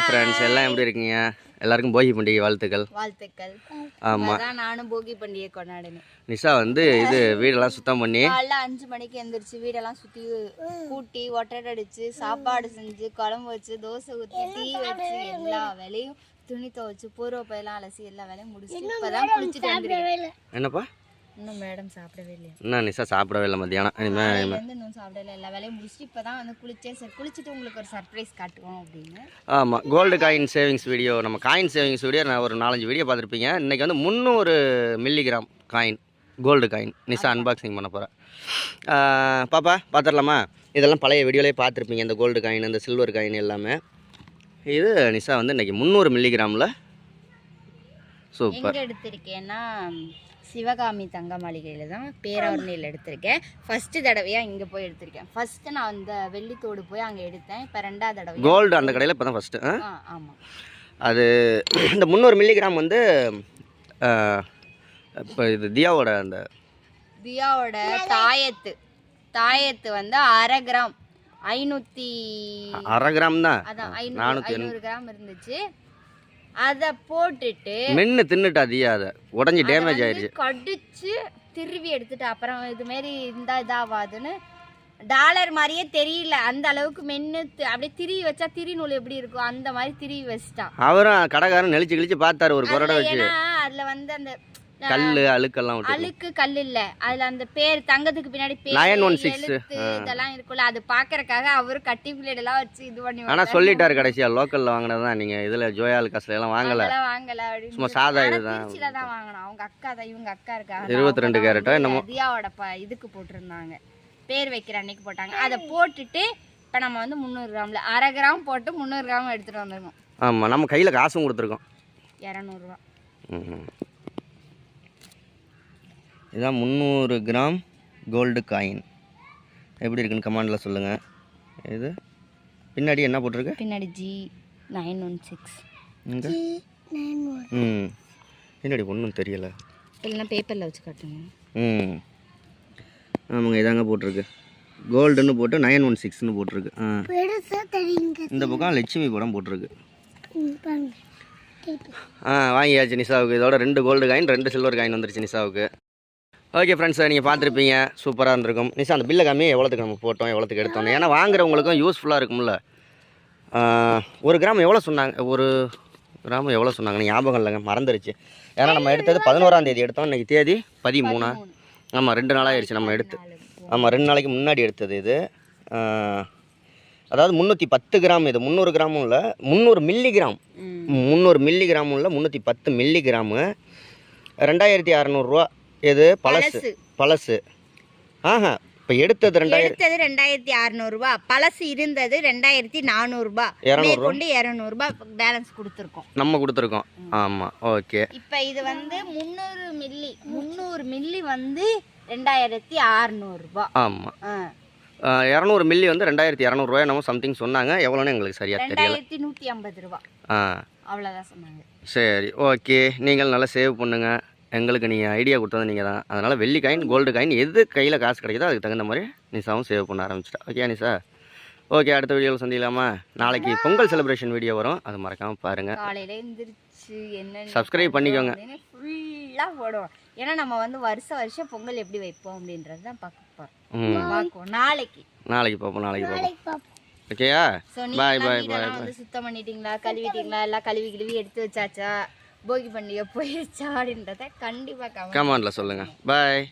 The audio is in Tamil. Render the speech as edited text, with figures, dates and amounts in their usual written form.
ஃப்ரெண்ட்ஸ் எல்லாம் எப்படி இருக்கீங்க? எல்லாருக்கும் போகி பண்டிகை வாழ்த்துக்கள். ஆமாம், நானும் போகி பண்டிகை கொண்டாடினேன். நிஷா வந்து இது வீடெல்லாம் சுத்தம் பண்ணி காலைல 5 மணிக்கு எந்திரிச்சு வீடெல்லாம் சுற்றி கூட்டி ஒட்டடை அடிச்சு சாப்பாடு செஞ்சு குழம்பு வச்சு தோசை ஊற்றி டீ வச்சு எல்லா வேலையும் துணி துவைச்சு பூர்வ பையெல்லாம் அலசி எல்லா வேலையும் முடிச்சு இப்போதான் குளிச்சுட்டு வந்துருக்கேன். என்னப்பா இன்னும் மேடம் சாப்பிடவே இல்லையா? இன்னும் நிஷா சாப்பிடவே இல்லை மத்தியானம். இன்னும் சாப்பிடல, எல்லா வேலையும் முடிச்சுட்டு இப்போ தான் வந்து குளிச்சேன். சரி குளிச்சுட்டு உங்களுக்கு ஒரு சர்ப்ரைஸ் காட்டுவோம் அப்படின்னு. ஆமாம், கோல்டு காயின் சேவிங்ஸ் வீடியோ, நம்ம காயின் சேவிங்ஸ் வீடியோ நான் ஒரு 4-5 வீடியோ பார்த்துருப்பீங்க. இன்றைக்கி வந்து 300 milligram coin, gold coin Nisha unboxing பண்ண போகிறேன். பாப்பா பார்த்துடலாமா? இதெல்லாம் பழைய வீடியோலேயே பார்த்துருப்பீங்க, இந்த கோல்டு காயின், இந்த சில்வர் காயின் எல்லாமே. இது நிஷா வந்து இன்றைக்கி 300 மில்லிகிராமில் சூப்பர் எடுத்திருக்கேன்னா சிவகாமி தங்க மாளிகையில் தான் பேரவர்ணியில் எடுத்திருக்கேன். ஃபஸ்ட்டு தடவையாக இங்கே போய் எடுத்திருக்கேன். ஃபஸ்ட்டு நான் அந்த வெள்ளித்தோடு போய் அங்கே எடுத்தேன். இப்போ 2வது தடவை கோல்டு அந்த கடையில் இப்போ தான் ஃபஸ்ட்டு. ஆமாம், அது இந்த 300 மில்லிகிராம் வந்து இப்போ இது தியாவோட தாயத்து வந்து 1/2 கிராம் 1/2 கிராம் தான், அதான் 500 கிராம் இருந்துச்சு. அதை போட்டுட்டு மென்னு தின்னுட்டா தியா, அதை உடஞ்சி டேமேஜ் ஆயிடுச்சு. கடிச்சு திருவி எடுத்துட்டு அப்புறம் இது மாரி இருந்தா இதாவாதுன்னு டாலர் மாதிரியே தெரியல, அந்த அளவுக்கு மென்னு அப்படியே திருவி வச்சா திரி நூல் எப்படி இருக்கும் அந்த மாதிரி திருவி வச்சிட்டான். அவரும் கடைக்காரன் நெளிச்சு கிழிச்சு பார்த்தாரு ஒரு குரடை வச்சு. ஏன்னா அதுல வந்து அந்த கல்லு அழுக்கெல்லாம் அழுக்கு கல் இல்ல, அதுல அந்த பேர் தங்கத்துக்கு பின்னாடி பேர் 916 இதெல்லாம் இருக்குல்ல, அது பாக்குறதுக்காக அவரு கட்டி பிளேட் எல்லாம் வச்சு இது பண்ணி. ஆனா சொல்லிட்டாரு கடைசியா லோக்கல்ல வாங்கினதான், நீங்க இதுல ஜோயால் காசுல எல்லாம் வாங்கல சும்மா சாதா இதுதான் தான் வாங்கினோம். அவங்க அக்கா தான், இவங்க அக்கா இருக்காங்க 22 கேரட்டோ என்னமோ தியாவோட இதுக்கு போட்டிருந்தாங்க, பேர் வைக்கிற அன்னைக்கு போட்டாங்க. அதை போட்டுட்டு இப்ப நம்ம வந்து 300 கிராம்ல 1/2 கிராம் போட்டு 300 கிராம் எடுத்துட்டு வந்திருக்கோம். ஆமா, நம்ம கையில காசும் கொடுத்துருக்கோம் 200 ரூபா. இதான் 300 கிராம் கோல்டு காயின். எப்படி இருக்குன்னு கமெண்டில் சொல்லுங்கள். இது பின்னாடி என்ன போட்டிருக்கு? பின்னாடி G916. இங்கே பின்னாடி ஒன்றும் தெரியலை, இல்லைன்னா பேப்பரில் வச்சு காட்டுங்க. ஆமாங்க, இதாங்க போட்டிருக்கு கோல்டுன்னு போட்டு 916ன்னு போட்டிருக்கு. இந்த பக்கம் லட்சுமி படம் போட்டிருக்கு. வாங்கியாச்சு நிஷாவுக்கு. இதோட 2 கோல்டு காயின் 2 சில்வர் காயின் வந்துருச்சு நிஷாவுக்கு. ஓகே ஃப்ரெண்ட்ஸ், நீங்கள் பார்த்துருப்பீங்க, சூப்பராக இருந்திருக்கும். நிஷா அந்த பில்லை காமி எவ்வளோத்துக்கு நம்ம போட்டோம், எவ்வளோத்துக்கு எடுத்தோம், ஏன்னா வாங்குறவங்களுக்கும் யூஸ்ஃபுல்லாக இருக்கும்ல. 1 கிராம் எவ்வளோ சொன்னாங்க, 1 கிராம் எவ்வளோ சொன்னாங்கன்னு ஞாபகம் இல்லைங்க, மறந்துருச்சு. ஏன்னா நம்ம எடுத்தது 11ஆம் தேதி எடுத்தோம், இன்றைக்கி தேதி 13. ஆமாம், 2 நாள் ஆயிடுச்சு நம்ம எடுத்து. ஆமாம், 2 நாளைக்கு முன்னாடி எடுத்தது இது. அதாவது 310 கிராம், இது 300 கிராமும் இல்லை, 300 மில்லிகிராம். 300 மில்லிகிராமும் இல்லை, 310 மில்லிகிராமு. 2600 ரூபா. இது பழசு. ஆஹா, இப்போ எடுத்தது 2600 ரூபா, பழசு இருந்தது 2400 ரூபா, 200 ரூபா பேலன்ஸ் கொடுத்துருக்கோம், நம்ம கொடுத்துருக்கோம். ஆமாம், ஓகே. இப்போ இது வந்து 300 மில்லி வந்து 2600 ரூபா. ஆமாம், 200 மில்லி வந்து 2200 ரூபாய் நம்ம சம்திங் சொன்னாங்க. எவ்வளோன்னு எங்களுக்கு சரியாக தெரியல. 2150 ரூபா அவ்வளோதான் சொன்னாங்க. சரி, ஓகே. நீங்கள் நல்லா சேவ் பண்ணுங்கள். எங்களுக்கு நீங்கள் ஐடியா கொடுத்தது நீங்கள் தான். அதனால் வெள்ளி காயின், கோல்டு காயின் எது கையில் காசு கிடைக்குதோ அதுக்கு தகுந்த மாதிரி நிஷாவும் சேவ் பண்ண ஆரம்பிச்சிட்டா. ஓகே நிஷா? ஓகே, அடுத்த வீடியோவில் சந்திக்கலாமா? நாளைக்கு பொங்கல் செலிப்ரேஷன் வீடியோ வரும், அது மறக்காமல் பாருங்கள். காலையில் எழுந்திரிச்சு என்ன சப்ஸ்கிரைப் பண்ணிக்கோங்க, ஃபுல்லாக போடுவோம். ஏன்னா நம்ம வந்து வருஷம் பொங்கல் எப்படி வைப்போம் அப்படின்றது தான் பார்ப்போம். நாளைக்கு பார்ப்போம். ஓகேயா? பாய். வந்து சுத்தம் பண்ணிட்டீங்களா, கழுவிட்டீங்களா, எல்லாம் கழுவி எடுத்து வச்சாச்சா, போகி பண்டிகை போயிடுச்சா அப்படின்றத கண்டிப்பாக கமெண்ட்ல சொல்லுங்கள். பாய்.